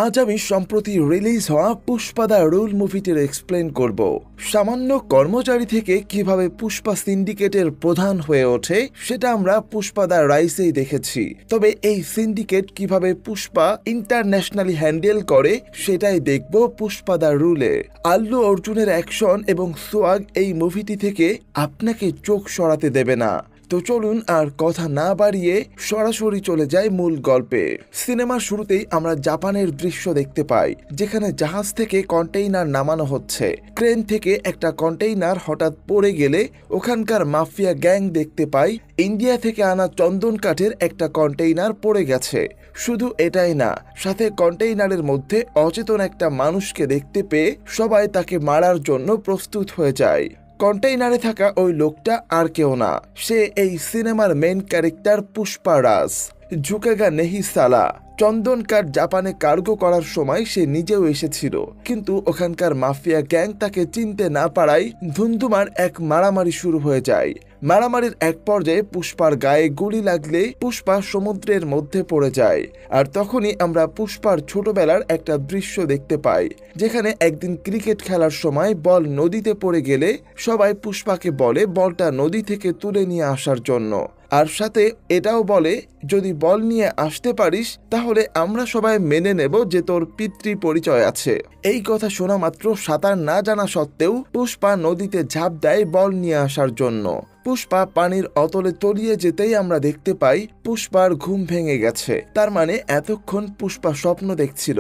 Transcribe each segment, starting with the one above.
আজ আমি সম্প্রতি রিলিজ হওয়া পুষ্পা দ্য রুল মুভিটির এক্সপ্লেন করব। সামান্য কর্মচারী থেকে কিভাবে পুষ্পা সিন্ডিকেটের প্রধান হয়ে ওঠে সেটা আমরা পুষ্পা দ্য রাইসেই দেখেছি। তবে এই সিন্ডিকেট কিভাবে পুষ্পা ইন্টারন্যাশনালি হ্যান্ডেল করে সেটাই দেখব পুষ্পা দ্য রুলে। আল্লু অর্জুনের অ্যাকশন এবং সোয়াগ এই মুভিটি থেকে আপনাকে চোখ সরাতে দেবে না। তো চলুন আর কথা না বাড়িয়ে সরাসরি চলে যায় মূল গল্পে। সিনেমার শুরুতেই আমরা জাপানের দৃশ্য দেখতে পাই, যেখানে জাহাজ থেকে কন্টেইনার নামানো হচ্ছে। ক্রেন থেকে একটা কন্টেইনার হঠাৎ পড়ে গেলে ওখানকার মাফিয়া গ্যাং দেখতে পাই ইন্ডিয়া থেকে আনা চন্দন কাঠের একটা কন্টেইনার পড়ে গেছে। শুধু এটাই না, সাথে কন্টেইনারের মধ্যে অচেতন একটা মানুষকে দেখতে পেয়ে সবাই তাকে মারার জন্য প্রস্তুত হয়ে যায়। কন্টেইনারে থাকা ওই লোকটা আর কেউ না, সে এই সিনেমার মেইন ক্যারেক্টার পুষ্পা রাজ। ঝুঁকেগা নেহি সালা। চন্দন কাঠ জাপানে কার্গো করার সময় সে নিজেও এসেছিল, কিন্তু ওখানকার মাফিয়া গ্যাং তাকে চিনতে না পারায় ধুন্ধুমার এক মারামারি শুরু হয়ে যায়। মারামারির এক পর্যায়ে পুষ্পার গায়ে গুলি লাগলে পুষ্পা সমুদ্রের মধ্যে পড়ে যায়। আর তখনই আমরা পুষ্পার ছোটবেলার একটা দৃশ্য দেখতে পাই, যেখানে একদিন ক্রিকেট খেলার সময় বল নদীতে পড়ে গেলে সবাই পুষ্পাকে বলে বলটা নদী থেকে তুলে নিয়ে আসার জন্য, আর সাথে এটাও বলে যদি বল নিয়ে আসতে পারিস তাহলে আমরা সবাই মেনে নেব যে তোর পিতৃ পরিচয় আছে। এই কথা শোনা মাত্র সাঁতার না জানা সত্ত্বেও পুষ্পা নদীতে ঝাঁপ দেয় বল নিয়ে আসার জন্য। পুষ্পা পানির অতলে তলিয়ে যেতেই আমরা দেখতে পাই পুষ্পার ঘুম ভেঙে গেছে। তার মানে এতক্ষণ পুষ্পা স্বপ্ন দেখছিল,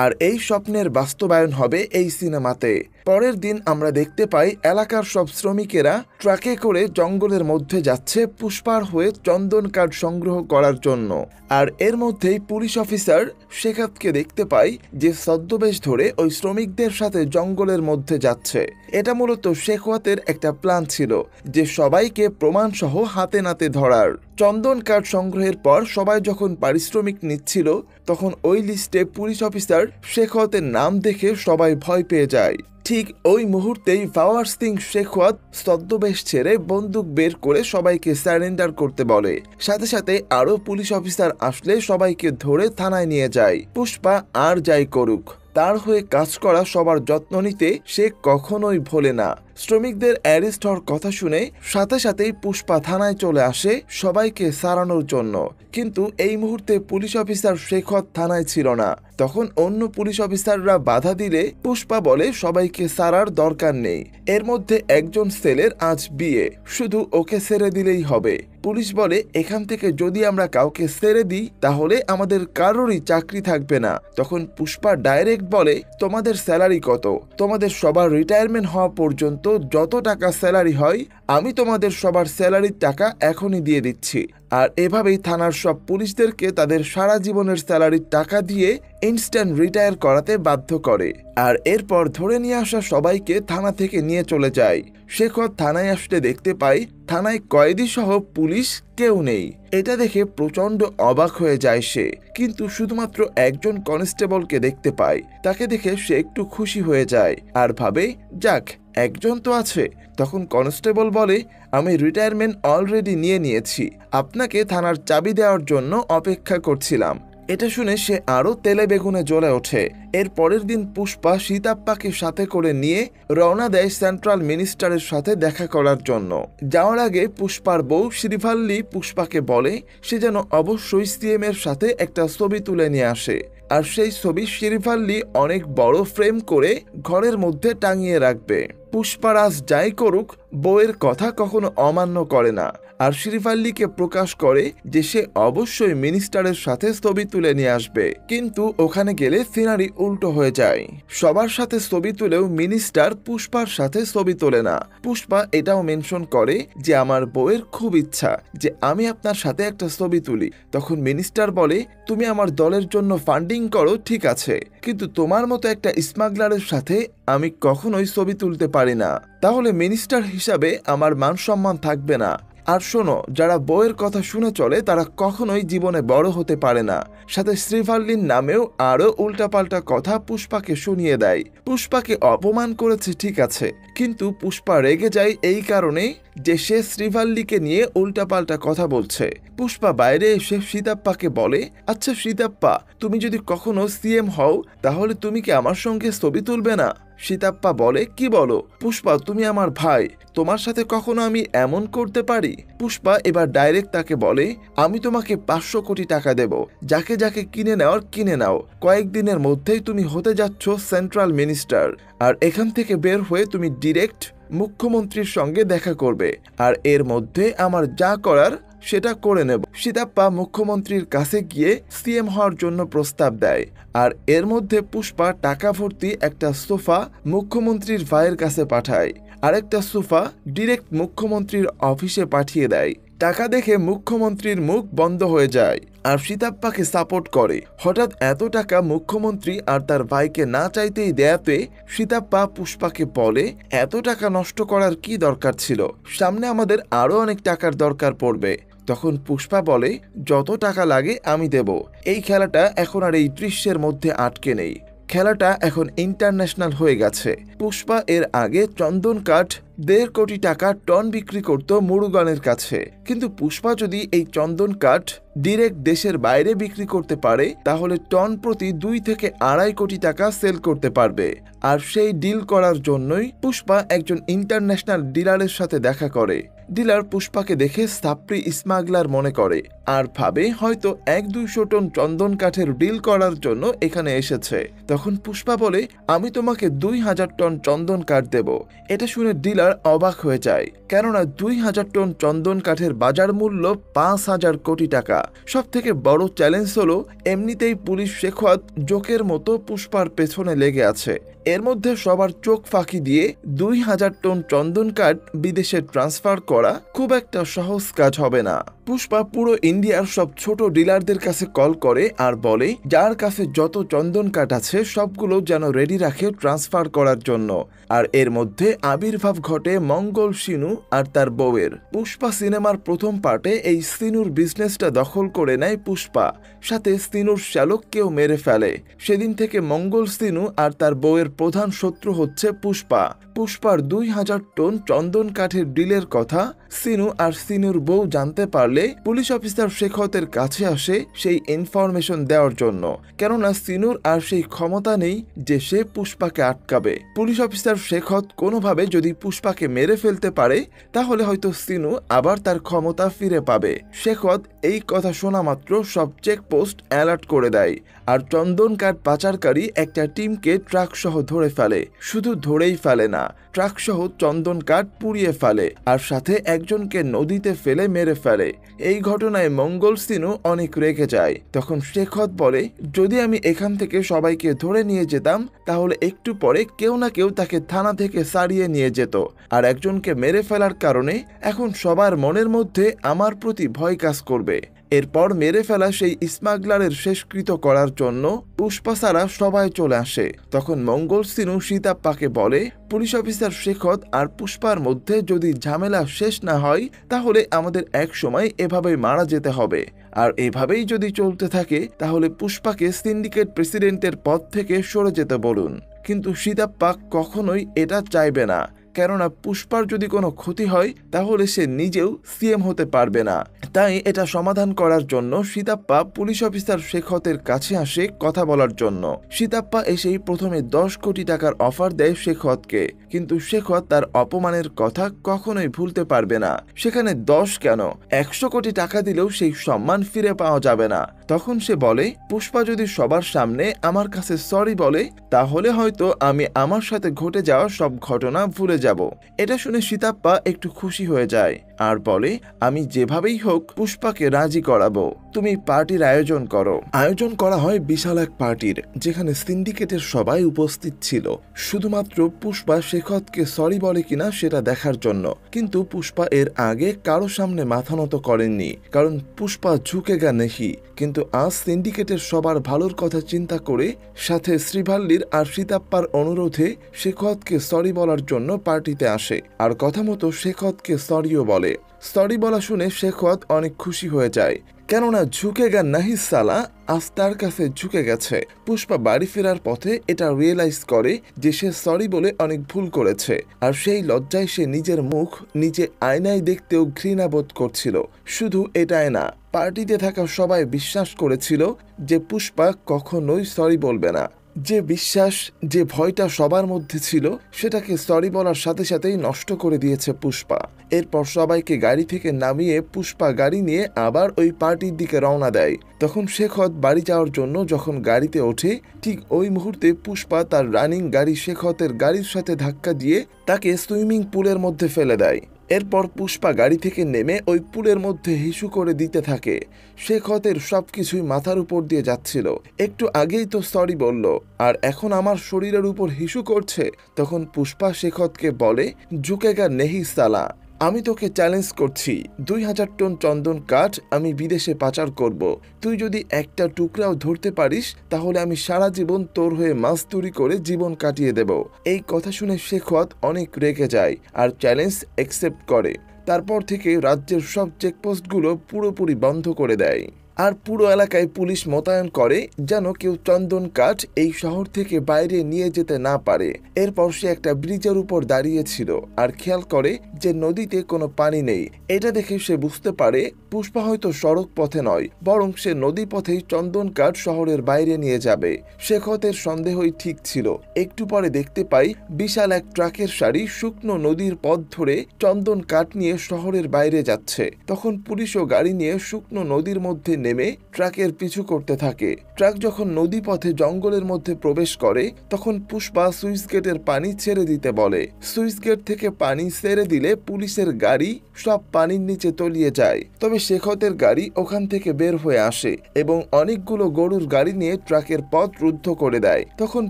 আর এই স্বপ্নের বাস্তবায়ন হবে এই সিনেমাতে। পরের দিন আমরা দেখতে পাই এলাকার সব শ্রমিকেরা ট্রাকে করে জঙ্গলের মধ্যে যাচ্ছে পুষ্পার হয়ে চন্দন কাঠ সংগ্রহ করার জন্য। আর এর মধ্যেই পুলিশ অফিসার শেখাতকে দেখতে পাই যে ছদ্মবেশ ধরে ওই শ্রমিকদের সাথে জঙ্গলের মধ্যে যাচ্ছে। এটা মূলত শেখাতের একটা প্ল্যান ছিল, যে সবাইকে প্রমাণ সহ হাতে নাতে ধরার। চন্দন কাঠ সংগ্রহের পর সবাই যখন পারিশ্রমিক নিচ্ছিল, তখন ওই লিস্টে পুলিশ অফিসার শেখাতের নাম দেখে সবাই ভয় পেয়ে যায়। ঠিক ওই মুহূর্তেই পাওয়ার সিং শেখাত ছদ্মবেশ ছেড়ে বন্দুক বের করে সবাইকে সারেন্ডার করতে বলে। সাথে সাথে আরো পুলিশ অফিসার আসলে সবাইকে ধরে থানায় নিয়ে যায়। পুষ্পা আর যাই করুক, তার হয়ে কাজ করা সবার যত্ন নিতে সে কখনোই ভোলে না। শ্রমিকদের অ্যারেস্ট হওয়ার কথা শুনে সাথে সাথেই পুষ্পা থানায় চলে আসে সবাইকে সারানোর জন্য। কিন্তু এই মুহূর্তে পুলিশ অফিসার শেখাত থানায় ছিল না। তখন অন্য পুলিশ অফিসাররা বাধা দিলে পুষ্পা বলে সবাইকে সারার দরকার নেই, এর মধ্যে একজন ছেলের আজ বিয়ে, শুধু ওকে ছেড়ে দিলেই হবে। পুলিশ বলে এখান থেকে যদি আমরা কাউকে ছেড়ে দিই তাহলে আমাদের কারোরই চাকরি থাকবে না। তখন পুষ্পা ডাইরেক্ট বলে তোমাদের স্যালারি কত? তোমাদের সবার রিটায়ারমেন্ট হওয়া পর্যন্ত যত টাকা স্যালারি হয় আমি তোমাদের সবার স্যালারির টাকা এখনই দিয়ে দিচ্ছি। আর এভাবেই থানার সব পুলিশদেরকে তাদের সারা জীবনের স্যালারির টাকা দিয়ে ইনস্ট্যান্ট রিটায়ার করাতে বাধ্য করে। আর এরপর ধরে নিয়ে আসা সবাইকে থানা থেকে নিয়ে চলে যায়। শেখর থানায় আসতে দেখতে পাই থানায় কয়েদি সহ পুলিশ কেউ নেই। এটা দেখে প্রচন্ড অবাক হয়ে যায় সে, কিন্তু শুধুমাত্র একজন কনস্টেবলকে দেখতে পায়। তাকে দেখে সে একটু খুশি হয়ে যায় আর ভাবে যাক একজন তো আছে। তখন কনস্টেবল বলে আমি রিটায়ারমেন্ট অলরেডি নিয়েছি, আপনাকে থানার চাবি দেওয়ার জন্য অপেক্ষা করছিলাম। এটা শুনে সে আরো তেলে বেগুনে জ্বলে ওঠে। এর পরের দিন পুষ্পা সীতাপ্পাকে সাথে করে নিয়ে রওনা দেয় সেন্ট্রাল মিনিস্টারের সাথে দেখা করার জন্য। যাওয়ার আগে পুষ্পার বউ শ্রীভাল্লি পুষ্পাকে বলে সে যেন অবশ্যই সিএম এর সাথে একটা ছবি তুলে নিয়ে আসে। আর সেই ছবি শ্রীভাল্লি অনেক বড় ফ্রেম করে ঘরের মধ্যে টাঙিয়ে রাখবে। পুষ্পারাজ যাই করুক বউয়ের কথা কখনো অমান্য করে না, আর শ্রীভাল্লিকে প্রকাশ করে যে সে অবশ্যই মিনিস্টারের সাথে ছবি তুলে নিয়ে আসবে। কিন্তু ওখানে গেলে সিনারি উল্টো হয়ে যায়। সবার সাথে ছবি তুলেও মিনিস্টার পুষ্পার সাথে ছবি তোলে না। পুষ্পা এটাও মেনশন করে যে আমার বউয়ের খুব ইচ্ছা যে আমি আপনার সাথে একটা ছবি তুলি। তখন মিনিস্টার বলে তুমি আমার দলের জন্য ফান্ডিং করো ঠিক আছে, কিন্তু তোমার মতো একটা স্মাগলারের সাথে আমি কখনোই ছবি তুলতে পারি না, তাহলে মিনিস্টার হিসাবে আমার মান সম্মান থাকবে না। আর শোনো, যারা বউয়ের কথা শুনে চলে তারা কখনোই জীবনে বড় হতে পারে না। সাথে শ্রীভাল্লির নামেও আরো উল্টাপাল্টা কথা পুষ্পাকে শুনিয়ে দেয়। পুষ্পাকে অপমান করেছে ঠিক আছে, কিন্তু পুষ্পা রেগে যায় এই কারণে যে সে শ্রীভাল্লিকে নিয়ে উল্টাপাল্টা কথা বলছে। পুষ্পা বাইরে এসে সীতাপ্পাকে বলে, আচ্ছা সীতাপ্পা, তুমি যদি কখনো সিএম হও তাহলে তুমি কি আমার সঙ্গে ছবি তুলবে না? সীতাপ্পা বলে, কি বলো পুষ্পা, তুমি আমার ভাই, তোমার সাথে কখনো আমি এমন করতে পারি? পুষ্পা এবার ডাইরেক্ট তাকে বলে, আমি তোমাকে 500 কোটি টাকা দেব, যাকে যাকে কিনে নেওয়ার কিনে নাও, কয়েকদিনের মধ্যেই তুমি হতে যাচ্ছ সেন্ট্রাল মিনিস্টার, আর এখান থেকে বের হয়ে তুমি ডিরেক্ট মুখ্যমন্ত্রীর সঙ্গে দেখা করবে, আর এর মধ্যে আমার যা করার সেটা করে নেব। সীতাপ্পা মুখ্যমন্ত্রীর কাছে গিয়ে সিএম হওয়ার জন্য প্রস্তাব দেয়, আর এর মধ্যে পুষ্পা টাকা ভর্তি একটা সোফা মুখ্যমন্ত্রীর ভাইয়ের কাছে পাঠায়, আর একটা সোফা ডিরেক্ট মুখ্যমন্ত্রীর অফিসে পাঠিয়ে দেয়। টাকা দেখে মুখ্যমন্ত্রীর মুখ বন্ধ হয়ে যায় আর সীতাপ্পাকে সাপোর্ট করে। হঠাৎ এত টাকা মুখ্যমন্ত্রী আর তার ভাইকে না চাইতেই দেয়াতে সীতাপ্পা পুষ্পাকে বলে, এত টাকা নষ্ট করার কি দরকার ছিল, সামনে আমাদের আরো অনেক টাকার দরকার পড়বে। তখন পুষ্পা বলে, যত টাকা লাগে আমি দেব, এই খেলাটা এখন আর এই দৃশ্যের মধ্যে আটকে নেই, খেলাটা এখন ইন্টারন্যাশনাল হয়ে গেছে। পুষ্পা এর আগে চন্দন কাঠ 1.5 কোটি টাকা টন বিক্রি করত মুরুগানের কাছে, কিন্তু পুষ্পা যদি এই চন্দন কাঠ ডিরেক্ট দেশের বাইরে বিক্রি করতে পারে তাহলে টন প্রতি 2 থেকে 2.5 কোটি টাকা সেল করতে পারবে। আর সেই ডিল করার জন্যই পুষ্পা একজন ইন্টারন্যাশনাল ডিলারের সাথে দেখা করে। ডিলার পুষ্পাকে দেখে সাপ্রি স্মাগলার মনে করে আর ভাবে হয়তো 100-200 টন চন্দন কাঠের ডিল করার জন্য এখানে এসেছে। তখন পুষ্পা বলে, আমি তোমাকে 2000 টন চন্দন কাঠ দেব। এটা শুনে ডিলার অবাক হয়ে যায়, কেননা 2000 টন চন্দন কাঠের বাজার মূল্য 5000 কোটি টাকা। সব থেকে বড় চ্যালেঞ্জ হলো এমনিতেই পুলিশ শেখাত জোকের মতো পুষ্পার পেছনে লেগে আছে, এর মধ্যে সবার চোখ ফাঁকি দিয়ে 2000 টন চন্দন কাঠ বিদেশে ট্রান্সফার করা খুব একটা সহজ কাজ হবে না। পুষ্পা পুরো ইন্ডিয়ার সব ছোট ডিলারদের কাছে কল করে আর বলে, যার কাছে যত চন্দন কাঠ আছে সবগুলো যেন রেডি রাখে ট্রান্সফার করার জন্য। আর এর মধ্যে আবির্ভাব ঘটে মঙ্গল সিনু আর তার বউয়ের। পুষ্পা সিনেমার প্রথম পার্টে এই সিনুর বিজনেসটা দখল করে নেয় পুষ্পা, সাথে সিনুর শ্যালককেও মেরে ফেলে। সেদিন থেকে মঙ্গল সিনু আর তার বউয়ের প্রধান শত্রু হচ্ছে পুষ্পা। পুষ্পার 2000 টন চন্দন কাঠের ডিলের কথা সিনু আর সিনুর বউ জানতে পারলে পুলিশ অফিসার শেখতের কাছে আসে সেই ইনফরমেশন দেওয়ার জন্য, কেননা সিনুর আর সেই ক্ষমতা নেই যে সে পুষ্পাকে আটকাবে। পুলিশ অফিসার শেখত কোনোভাবে যদি পুষ্পাকে মেরে ফেলতে পারে তাহলে হয়তো সিনু আবার তার ক্ষমতা ফিরে পাবে। শেখত এই কথা শোনা মাত্র সব চেকপোস্ট অ্যালার্ট করে দেয়, আর চন্দন কাঠ পাচারকারী একটা টিমকে ট্রাক সহ ধরে ফেলে। শুধু ধরেই ফেলে না, ট্রাক সহ চন্দন কাঠ পুড়িয়ে ফেলে আর সাথে একজনকে নদীতে ফেলে মেরে ফেলে। এই ঘটনায় মঙ্গল সিনু অনেক রেগে যায়। তখন শেখত বলে, যদি আমি এখান থেকে সবাইকে ধরে নিয়ে যেতাম তাহলে একটু পরে কেউ না কেউ তাকে থানা থেকে সারিয়ে নিয়ে যেত, আর একজনকে মেরে ফেলার কারণে এখন সবার মনের মধ্যে আমার প্রতি ভয় কাজ করবে। এরপর মেরে ফেলা সেই স্মাগলারের শেষকৃত করার জন্য পুষ্পা ছাড়া সবাই চলে আসে। তখন মঙ্গল সিনু সীতাপ্পাকে বলে, পুলিশ অফিসার শেখত আর পুষ্পার মধ্যে যদি ঝামেলা শেষ না হয় তাহলে আমাদের এক সময় এভাবেই মারা যেতে হবে, আর এভাবেই যদি চলতে থাকে তাহলে পুষ্পাকে সিন্ডিকেট প্রেসিডেন্টের পদ থেকে সরে যেতে বলুন। কিন্তু সীতাপ্পা কখনোই এটা চাইবে না, কেননা পুষ্পার যদি কোনো ক্ষতি হয় তাহলে সে নিজেও সিএম হতে পারবে না। তাই এটা সমাধান করার জন্য সীতাপ্পা পুলিশ অফিসার শেখতের কাছে আসে কথা বলার জন্য। সীতাপ্পা এসেই প্রথমে 10 কোটি টাকার অফার দেয় শেখতকে, কিন্তু শেখত তার অপমানের কথা কখনোই ভুলতে পারবে না। সেখানে 10 কেন 100 কোটি টাকা দিলেও সেই সম্মান ফিরে পাওয়া যাবে না। তখন সে বলে, পুষ্পা যদি সবার সামনে আমার কাছে সরি বলে তাহলে হয়তো আমি আমার সাথে ঘটে যাওয়া সব ঘটনা ভুলে যাব। এটা শুনে সীতাপ্পা একটু খুশি হয়ে যায় আর বলে, আমি যেভাবেই হোক পুষ্পাকে রাজি করাবো, তুমি পার্টির আয়োজন করো। আয়োজন করা হয় বিশাল এক পার্টির, যেখানে সিন্ডিকেটের সবাই উপস্থিত ছিল শুধুমাত্র পুষ্পা শেখতকে সরি বলে কিনা সেটা দেখার জন্য। কিন্তু পুষ্পা এর আগে কারো সামনে মাথা নত করেননি, কারণ পুষ্পা ঝুঁকেগা নেহি। কিন্তু আজ সিন্ডিকেটের সবার ভালোর কথা চিন্তা করে সাথে শ্রীভাল্লির আর সীতাপ্পার অনুরোধে শেখতকে সরি বলার জন্য পার্টিতে আসে, আর কথা মতো শেখতকে সরিও বলে। সরি বলা শুনে শেখওয়াত অনেক খুশি হয়ে যায়, কেননা ঝুঁকেগা নাহি সালা আজ তার কাছে ঝুঁকে গেছে। পুষ্পা বাড়ি ফেরার পথে এটা রিয়েলাইজ করে যে সে সরি বলে অনেক ভুল করেছে, আর সেই লজ্জায় সে নিজের মুখ নিজে আয়নায় দেখতেও ঘৃণাবোধ করছিল। শুধু এটাই না, পার্টিতে থাকা সবাই বিশ্বাস করেছিল যে পুষ্পা কখনোই সরি বলবে না। যে বিশ্বাস, যে ভয়টা সবার মধ্যে ছিল, সেটাকে সরি বলার সাথে সাথেই নষ্ট করে দিয়েছে পুষ্পা। এরপর সবাইকে গাড়ি থেকে নামিয়ে পুষ্পা গাড়ি নিয়ে আবার ওই পার্টির দিকে রওনা দেয়। তখন শেখত বাড়ি যাওয়ার জন্য যখন গাড়িতে ওঠে, ঠিক ওই মুহূর্তে পুষ্পা তার রানিং গাড়ি শেখতের গাড়ির সাথে ধাক্কা দিয়ে তাকে সুইমিং পুলের মধ্যে ফেলে দেয়। এরপর পুষ্পা গাড়ি থেকে নেমে ওই পুলের মধ্যে হিসু করে দিতে থাকে। শেখতের সবকিছুই মাথার উপর দিয়ে যাচ্ছিল। একটু আগেই তো সরি বলল, আর এখন আমার শরীরের উপর হিসু করছে। তখন পুষ্পা শেখতকে বলে, ঝুঁকেগা নেহি সালা, আমি তোকে চ্যালেঞ্জ করছি, 2000 টন চন্দন কাঠ আমি বিদেশে পাচার করব। তুই যদি একটা টুকরাও ধরতে পারিস তাহলে আমি সারা জীবন তোর হয়ে মাছ চুরি করে জীবন কাটিয়ে দেব। এই কথা শুনে শেখওয়াত অনেক রেগে যায় আর চ্যালেঞ্জ অ্যাকসেপ্ট করে। তারপর থেকে রাজ্যের সব চেকপোস্টগুলো পুরোপুরি বন্ধ করে দেয়, আর পুরো এলাকায় পুলিশ মোতায়েন করে যেন কেউ চন্দন কাঠ এই শহর থেকে বাইরে নিয়ে যেতে না পারে। এরপর সে একটা ব্রিজের উপর দাঁড়িয়েছিল আর খেয়াল করে যে নদীতে কোনো পানি নেই। এটা দেখে সে বুঝতে পারে পুষ্পা হয়তো সড়ক পথে নয়, বরং সে নদী পথেই চন্দন কাঠ শহরের বাইরে নিয়ে যাবে। শেখতের সন্দেহই ঠিক ছিল। একটু পরে দেখতে পাই বিশাল এক ট্রাকের সারি শুকনো নদীর পথ ধরে চন্দন কাঠ নিয়ে শহরের বাইরে যাচ্ছে। তখন পুলিশও গাড়ি নিয়ে শুকনো নদীর মধ্যে নেমে ট্রাকের পিছু করতে থাকে। ট্রাক যখন নদী পথে জঙ্গলের মধ্যে প্রবেশ করে তখন পুষ্পা সুইচ গেটের পানি ছেড়ে দিতে বলে। সুইচ গেট থেকে পানি ছেড়ে দিলে পুলিশের গাড়ি সব পানির নিচে তলিয়ে যায়। তবে শেখতের গাড়ি ওখান থেকে বের হয়ে আসে এবং অনেকগুলো গরুর গাড়ি নিয়ে ট্রাকের পথ রুদ্ধ করে দেয়। তখন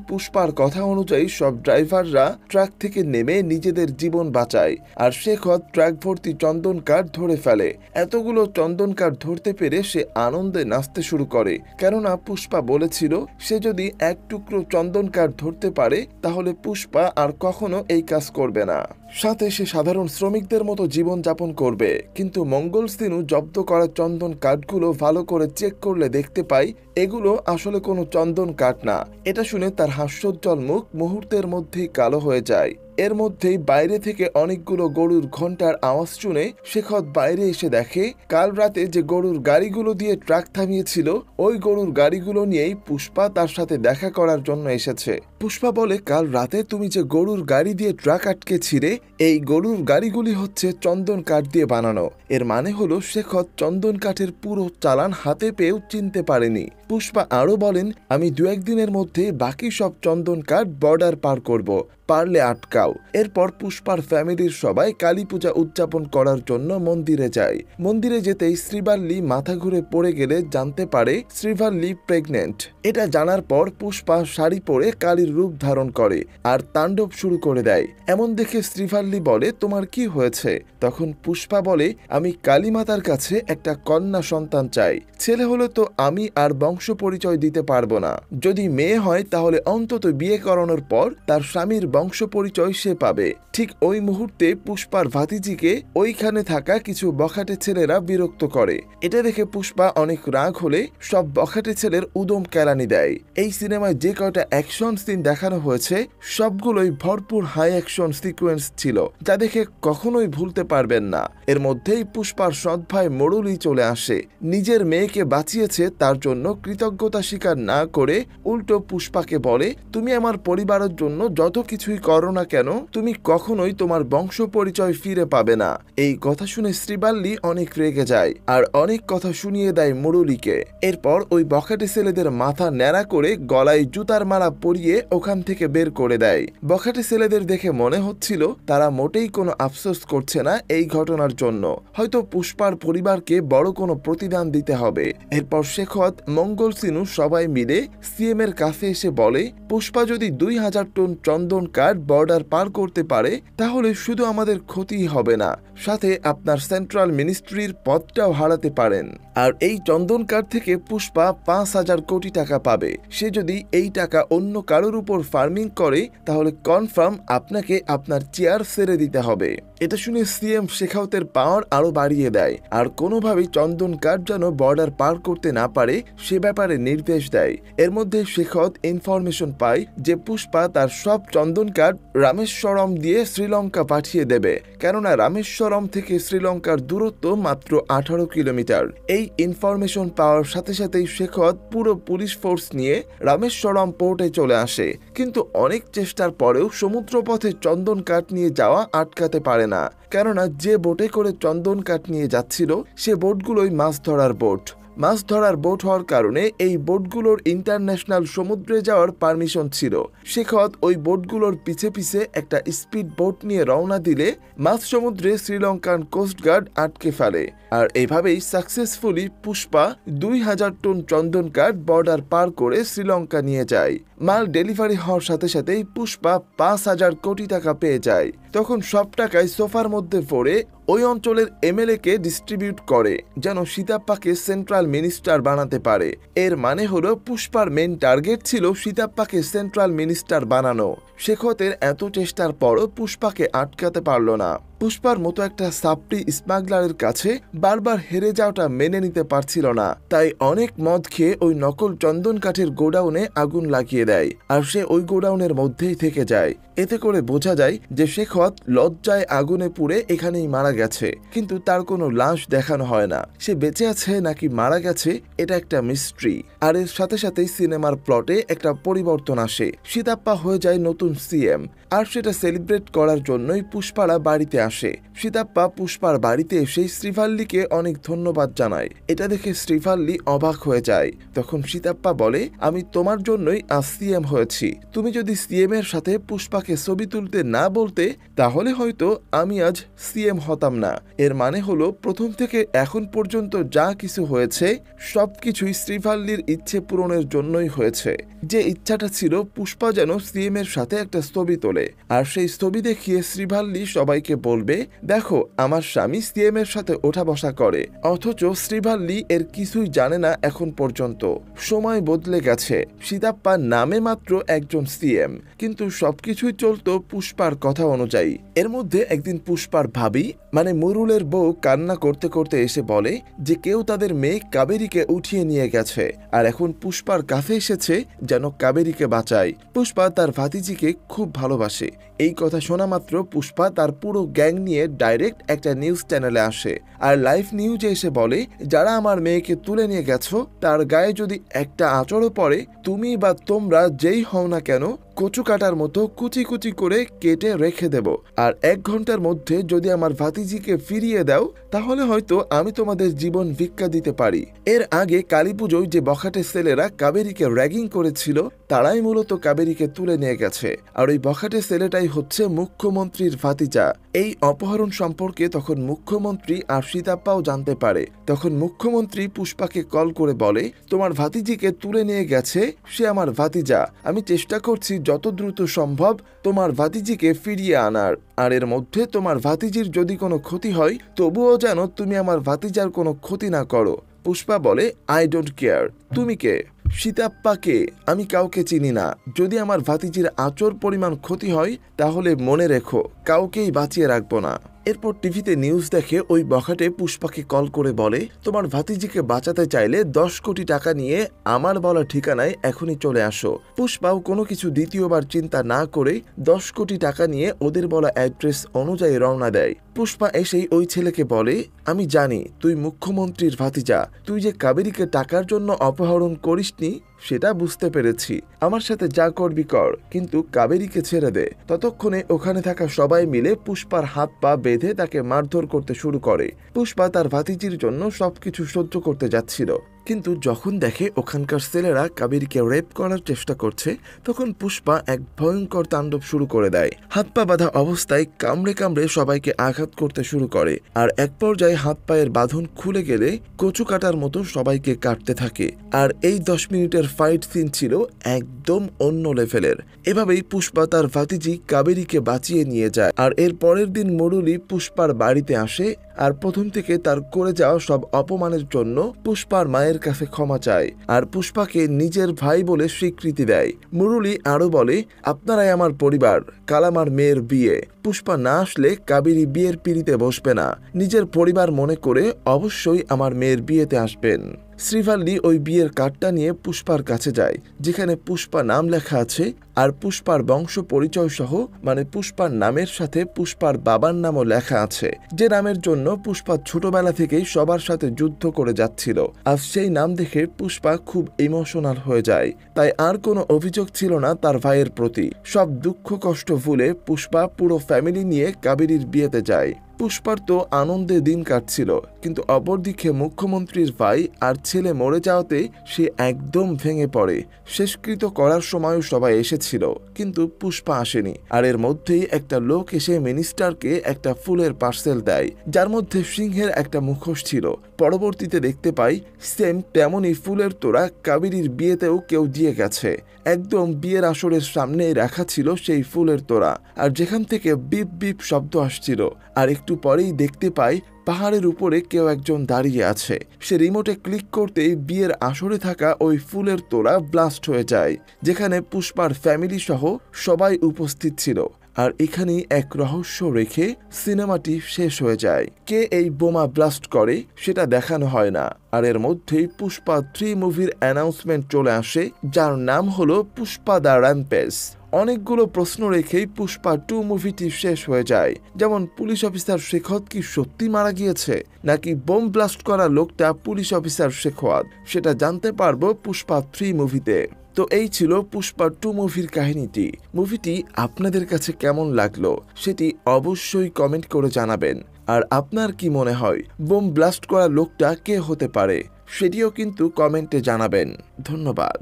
পুষ্পার কথা অনুযায়ী সব ড্রাইভাররা ট্রাক থেকে নেমে নিজেদের জীবন বাঁচায়, আর শেখত ট্রাক ভর্তি চন্দন কাঠ ধরে ফেলে। এতগুলো চন্দন কাঠ ধরতে পেরে সে আনন্দে নাচতে শুরু করে, কেননা পুষ্পা বলেছিল সে যদি এক টুকরো চন্দন কাঠ ধরতে পারে তাহলে পুষ্পা আর কখনো এই কাজ করবে না। সাথে সে সাধারণ শ্রমিকদের মতো জীবন যাপন করবে। কিন্তু মঙ্গলস্তিনু জব্দ করা চন্দন কাঠগুলো ভালো করে চেক করলে দেখতে পাই এগুলো আসলে কোনো চন্দন কাঠ না। এটা শুনে তার হাস্যোজ্জ্বল মুখ মুহূর্তের মধ্যেই কালো হয়ে যায়। এর মধ্যেই বাইরে থেকে অনেকগুলো গরুর ঘন্টার আওয়াজ শুনে শেখত বাইরে এসে দেখে কাল রাতে যে গরুর গাড়িগুলো দিয়ে ট্রাক থামিয়েছিল ওই গরুর গাড়িগুলো নিয়েই পুষ্পা তার সাথে দেখা করার জন্য এসেছে। পুষ্পা বলে, কাল রাতে তুমি যে গরুর গাড়ি দিয়ে ট্রাক আটকেছিলে এই গরুর গাড়িগুলি হচ্ছে চন্দন কাঠ দিয়ে বানানো। এর মানে হলো শেখত চন্দন কাঠের পুরো চালান হাতে পেয়েও চিনতে পারেনি। পুষ্পা আরো বলেন, আমি 2-1 দিনের মধ্যে বাকি সব চন্দন কাঠ বর্ডার পার করব, পারলে আটকাও। এরপর পুষ্পার ফ্যামিলির সবাই কালী পূজা উদযাপন করার জন্য মন্দিরে যায়। মন্দিরে যেতেই শ্রীবাল্লি মাথা ঘুরে পড়ে গেলে জানতে পারে শ্রীবাল্লি প্রেগনেন্ট। এটা জানার পর পুষ্পা শাড়ি পরে কালীর রূপ ধারণ করে আর তাণ্ডব শুরু করে দেয়। এমন দেখে শ্রীবাল্লি বলে, তোমার কি হয়েছে? তখন পুষ্পা বলে, আমি কালী মাতার কাছে একটা কন্যা সন্তান চাই। ছেলে হলে তো আমি আর বংশ পরিচয় দিতে পারবো না, যদি মেয়ে হয় তাহলে অন্তত বিয়ে করানোর পর তার স্বামীর বংশ পরিচয় সে পাবে। ঠিক ওই মুহূর্তে পুষ্পার ভাতিজিকে ওইখানে থাকা কিছু বখাটে ছেলেরা বিরক্ত করে। এটা দেখে পুষ্পা অনেক রাগ হলে সব বখাটে ছেলের উদম কেলানি দেয়। এই সিনেমায় যে কয়টা অ্যাকশন সিন দেখানো হয়েছে সবগুলোই ভরপুর হাই অ্যাকশন সিকোয়েন্স ছিল, যা দেখে কখনোই ভুলতে পারবেন না। এর মধ্যেই পুষ্পার সৎ ভাই মরুলি চলে আসে। নিজের মেয়েকে বাঁচিয়েছে তার জন্য কৃতজ্ঞতা স্বীকার না করে উল্টো পুষ্পাকে বলে, তুমি আমার পরিবারের জন্য যত কিছুই করো না কেন তুমি কখনোই তোমার বংশ পরিচয় ফিরে পাবে না। এই কথা শুনে শ্রীবাল্লি অনেক রেগে যায় আর অনেক কথা শুনিয়ে দেয় মুরলীকে। এরপর ওই বখাটে ছেলেদের মাথা ন্যাড়া করে গলায় জুতার মালা পরিয়ে ওখান থেকে বের করে দেয়। বখাটে ছেলেদের দেখে মনে হচ্ছিল তারা মোটেই কোনো আফসোস করছে না এই ঘটনার জন্য, হয়তো পুষ্পার পরিবারকে বড় কোনো প্রতিদান দিতে হবে। এরপর শেখত মঙ্গল সিনু সবাই মিলে সিএম এর কাছে এসে বলে, পুষ্পা যদি 2000 টন চন্দন কাঠ বর্ডার পার করতে পারে তাহলে শুধু আমাদের ক্ষতিই হবে না, সাথে আপনার সেন্ট্রাল মিনিস্ট্রির পদটাও হারাতে পারেন। আর এই চন্দন কাঠ থেকে পুষ্পা 5000 কোটি টাকা পাবে। সে যদি এই টাকা অন্য কারোর উপর ফার্মিং করে তাহলে কনফার্ম আপনাকে আপনার চেয়ার ছেড়ে দিতে হবে। এটা শুনে সিএম শেখাওতের পাওয়ার আরো বাড়িয়ে দেয় আর কোনোভাবেই চন্দন কাঠ যেন বর্ডার পার করতে না পারে সে ব্যাপারে নির্দেশ দেয়। এর মধ্যে শেখাওত ইনফরমেশন পায় যে পুষ্পা তার সব চন্দন কাঠ রামেশ্বরম দিয়ে শ্রীলঙ্কা পাঠিয়ে দেবে, কেননা রামেশ্বরম থেকে শ্রীলঙ্কার দূরত্ব মাত্র 18 কিলোমিটার। এই ইনফরমেশন পাওয়ার সাথে সাথেই শেখাওত পুরো পুলিশ ফোর্স নিয়ে রামেশ্বরম পোর্টে চলে আসে, কিন্তু অনেক চেষ্টার পরেও সমুদ্রপথে চন্দন কাঠ নিয়ে যাওয়া আটকাতে পারে না, কেননা যে বোটে করে চন্দন কাঠ নিয়ে যাচ্ছিল সে বোটগুলোই মাছ ধরার বোট। মাছ ধরার বোট হওয়ার কারণে এই বোটগুলোর ইন্টারন্যাশনাল সমুদ্রে যাওয়ার পারমিশন ছিল। শেখাওত ওই বোটগুলোর পিছে পিছে একটা স্পিড বোট নিয়ে রওনা দিলে মাঝ সমুদ্রে শ্রীলঙ্কান কোস্টগার্ড আটকে ফেলে। আর এইভাবেই সাকসেসফুলি পুষ্পা 2000 টন চন্দন কাঠ বর্ডার পার করে শ্রীলঙ্কা নিয়ে যায়। মাল ডেলিভারি হওয়ার সাথে সাথেই পুষ্পা 5000 কোটি টাকা পেয়ে যায়। তখন সব টাকায় সোফার মধ্যে ভরে ওই অঞ্চলের এমএলএ কে ডিস্ট্রিবিউট করে যেন সীতাপ্পাকে সেন্ট্রাল মিনিস্টার বানাতে পারে। এর মানে হলো পুষ্পার মেন টার্গেট ছিল সীতাপ্পাকে সেন্ট্রাল মিনিস্টার বানানো। শেখাওতের এত চেষ্টার পরও পুষ্পাকে আটকাতে পারল না। পুষ্পার মতো একটা সাপ্রি স্মাগলারের কাছে বারবার হেরে যাওয়াটা মেনে নিতে পারছিল না, তাই অনেক মদ খেয়ে ওই নকল চন্দন কাঠের গোডাউনে আগুন লাগিয়ে দেয় আর সে ওই গোডাউনের মধ্যেই থেকে যায়। এতে করে বোঝা যায় যে শেখাওত লজ্জায় আগুনে পুড়ে এখানেই মারা গেছে, কিন্তু তার কোনো লাশ দেখানো হয় না। সে বেঁচে আছে নাকি মারা গেছে এটা একটা মিস্ট্রি। আর এর সাথে সাথেই সিনেমার প্লটে একটা পরিবর্তন আসে। সীতাপ্পা হয়ে যায় নতুন সিএম, আর সেটা সেলিব্রেট করার জন্যই পুষ্পারা বাড়িতে আসে। সীতাপ্পা পুষ্পার বাড়িতে এসে শ্রীভাল্লিকে অনেক ধন্যবাদ জানায়। এটা দেখে শ্রীভাল্লি অবাক হয়ে যায়। তখন সীতাপ্পা বলে, আমি তোমার জন্যই আজ সিএম হয়েছি। তুমি যদি সিএম এর সাথে পুষ্পাকে ছবি তুলতে না বলতে তাহলে হয়তো আমি আজ সিএম হতাম না। এর মানে হলো প্রথম থেকে এখন পর্যন্ত যা কিছু হয়েছে সবকিছুই শ্রীভাল্লির ইচ্ছে পূরণের জন্যই হয়েছে। যে ইচ্ছাটা ছিল পুষ্পা যেন সিএম এর সাথে একটা ছবি তোলে, আর সেই ছবি দেখিয়ে শ্রীভাল্লি সবাইকে বলবে, দেখো আমার স্বামী সিএম এর সাথে ওঠা বসা করে। অথচ শ্রীভাল্লি এর কিছুই জানে না এখন পর্যন্ত। সময় বদলে গেছে। সীতাপ্পা নামে মাত্র একজন সিএম, কিন্তু সবকিছুই চলতো পুষ্পার কথা অনুযায়ী। এর মধ্যে একদিন পুষ্পার ভাবি মানে মুরুলের বউ কান্না করতে করতে এসে বলে যে কেউ তাদের মেয়ে কাবেরীকে উঠিয়ে নিয়ে গেছে, আর এখন পুষ্পার কাছে এসেছে যেন কাবেরীকে বাঁচায়। পুষ্পা তার ভাতিজিকে খুব ভালোবাসে। এই কথা শোনা মাত্র পুষ্পা তার পুরো গ্যাং নিয়ে ডাইরেক্ট একটা নিউজ চ্যানেলে আসে আর লাইভ নিউজে এসে বলে, যারা আমার মেয়েকে তুলে নিয়ে গেছো তার গায়ে যদি একটা আঁচড়ও পড়ে তুমি বা তোমরা যেই হও না কেন কচু কাটার মতো কুচি কুচি করে কেটে রেখে দেব। আর 1 ঘন্টার মধ্যে যদি আমার ভাতিজিকে ফিরিয়ে দাও তাহলে হয়তো আমি তোমাদের জীবন ভিক্ষা দিতে পারি। এর আগে কালী পুজোয় যে বখাটে ছেলেরা কাবেরীকে র্যাগিং করেছিল তারাই মূলত কাবেরীকে তুলে নিয়ে গেছে, আর ওই বখাটে ছেলেটাই হচ্ছে মুখ্যমন্ত্রীর ভাতিজা। এই অপহরণ সম্পর্কে তখন মুখ্যমন্ত্রী আর সীতাপ্পাও জানতে পারে। তখন মুখ্যমন্ত্রী পুষ্পাকে কল করে বলে, তোমার ভাতিজিকে তুলে নিয়ে গেছে, সে আমার ভাতিজা। আমি চেষ্টা করছি যত দ্রুত সম্ভব তোমার ভাতিজিকে ফিরিয়ে আনার, আর এর মধ্যে তোমার ভাতিজির যদি কোনো ক্ষতি হয় তবুও যেন তুমি আমার ভাতিজার কোনো ক্ষতি না করো। পুষ্পা বলে, আই ডোন্ট কেয়ার। তুমি কে? সীতাপ্পাকে আমি কাউকে চিনি না। যদি আমার ভাতিজির আঁচড় পরিমাণ ক্ষতি হয় তাহলে মনে রেখো কাউকেই বাঁচিয়ে রাখবো না। এরপর টিভিতে নিউজ দেখে ওই বখাটে পুষ্পাকে কল করে বলে, তোমার ভাতিজিকে বাঁচাতে চাইলে 10 কোটি টাকা নিয়ে আমার বলা ঠিকানায় এখনই চলে আসো। পুষ্পাও কোনো কিছু দ্বিতীয়বার চিন্তা না করে 10 কোটি টাকা নিয়ে ওদের বলা অ্যাড্রেস অনুযায়ী রওনা দেয়। পুষ্পা এসেই ওই ছেলেকে বলে, আমি জানি তুই মুখ্যমন্ত্রীর ভাতিজা, তুই যে কাবেরীকে টাকার জন্য অপহরণ করিসনি সেটা বুঝতে পেরেছি। আমার সাথে যা করবি কর, কিন্তু কাবেরীকে ছেড়ে দে। ততক্ষণে ওখানে থাকা সবাই মিলে পুষ্পার হাত পা বেঁধে তাকে মারধর করতে শুরু করে। পুষ্পা তার ভাতিজির জন্য সবকিছু সহ্য করতে যাচ্ছিল, কিন্তু যখন দেখে ওখানকার ছেলেরা কাবেরীকে রেপ করার চেষ্টা করছে, তখন পুষ্পা এক ভয়ঙ্কর তাণ্ডব শুরু করে দেয়। হাত পা বাঁধা অবস্থায় কামড়ে কামড়ে সবাইকে আঘাত করতে শুরু করে, আর এক পর্যায়ে হাত পায়ের বাঁধন খুলে গেলে কচু কাটার মতো সবাইকে কাটতে থাকে। আর এই 10 মিনিটের ফাইট সিন ছিল একদম অন্য লেভেলের। এভাবেই পুষ্পা তার ভাতিজি কাবেরীকে বাঁচিয়ে নিয়ে যায়। আর এর পরের দিন মুরলী পুষ্পার বাড়িতে আসে, আর প্রথম থেকে তার করে যাওয়া সব অপমানের জন্য পুষ্পার মায়ের কাছে ক্ষমা চায়, আর পুষ্পাকে নিজের ভাই বলে স্বীকৃতি দেয়। মুরলী আরো বলে, আপনারাই আমার পরিবার, কাল আমার মেয়ের বিয়ে। পুষ্পা না আসলে কাবেরী বিয়ের পিঁড়িতে বসবে না। নিজের পরিবার মনে করে অবশ্যই আমার মেয়ের বিয়েতে আসবেন। শ্রীভাল্লি ওই বিয়ের কার্ডটা নিয়ে পুষ্পার কাছে যায়, যেখানে পুষ্পা নাম লেখা আছে, আর পুষ্পার বংশ পরিচয় সহ, মানে পুষ্পার নামের সাথে পুষ্পার বাবার নামও লেখা আছে, যে নামের জন্য পুষ্পা ছোটবেলা থেকেই সবার সাথে যুদ্ধ করে যাচ্ছিল। আর সেই নাম দেখে পুষ্পা খুব ইমোশনাল হয়ে যায়। তাই আর কোনো অভিযোগ ছিল না তার ভাইয়ের প্রতি। সব দুঃখ কষ্ট ভুলে পুষ্পা পুরো ফ্যামিলি নিয়ে কাবেরীর বিয়েতে যায়। পুষ্পার তো আনন্দে দিন কাটছিল, কিন্তু অপরদিকে মুখ্যমন্ত্রীর ভাই আর ছেলে মরে যাওয়াতে সে একদম ভেঙে পড়ে। শেষকৃত্য করার সময়ও সবাই এসেছিল, কিন্তু পুষ্পা আসেনি। আর এর মধ্যেই একটা লোক এসে মিনিস্টারকে একটা ফুলের পার্সেল দেয়, যার মধ্যে সিংহের একটা মুখোশ ছিল। পরবর্তীতে দেখতে পাই সেম তেমনই ফুলের তোড়া কাবেরীর বিয়েতেও কেউ দিয়ে গেছে। একদম বিয়ের আসরের সামনে রাখা ছিল সেই ফুলের তোড়া, আর যেখান থেকে বিপ বিপ শব্দ আসছিল। আর একটু পরেই দেখতে পাই পাহাড়ের উপরে কেউ একজন দাঁড়িয়ে আছে। সে রিমোটে ক্লিক করতেই বিয়ের আসরে থাকা ওই ফুলের তোড়া ব্লাস্ট হয়ে যায়, যেখানে পুষ্পার ফ্যামিলি সহ সবাই উপস্থিত ছিল। আর এখানেই এক রহস্য রেখে সিনেমাটি শেষ হয়ে যায়। কে এই বোমা ব্লাস্ট করে সেটা দেখানো হয় না। আর এর মধ্যেই পুষ্পা 3 মুভির অ্যানাউন্সমেন্ট চলে আসে, যার নাম হলো পুষ্পা দ্য র্যাম্পেজ। অনেকগুলো প্রশ্ন রেখেই পুষ্পা 2 মুভিটি শেষ হয়ে যায়, যেমন পুলিশ অফিসার শেখওয়াত কি সত্যি মারা গিয়েছে, নাকি বোম ব্লাস্ট করা লোকটা পুলিশ অফিসার শেখওয়াত, সেটা জানতে পারবো পুষ্পা 3 মুভিতে। তো এই ছিল পুষ্পা 2 মুভির কাহিনীটি। মুভিটি আপনাদের কাছে কেমন লাগলো সেটি অবশ্যই কমেন্ট করে জানাবেন। আর আপনার কি মনে হয় বোম ব্লাস্ট করা লোকটা কে হতে পারে সেটিও কিন্তু কমেন্টে জানাবেন। ধন্যবাদ।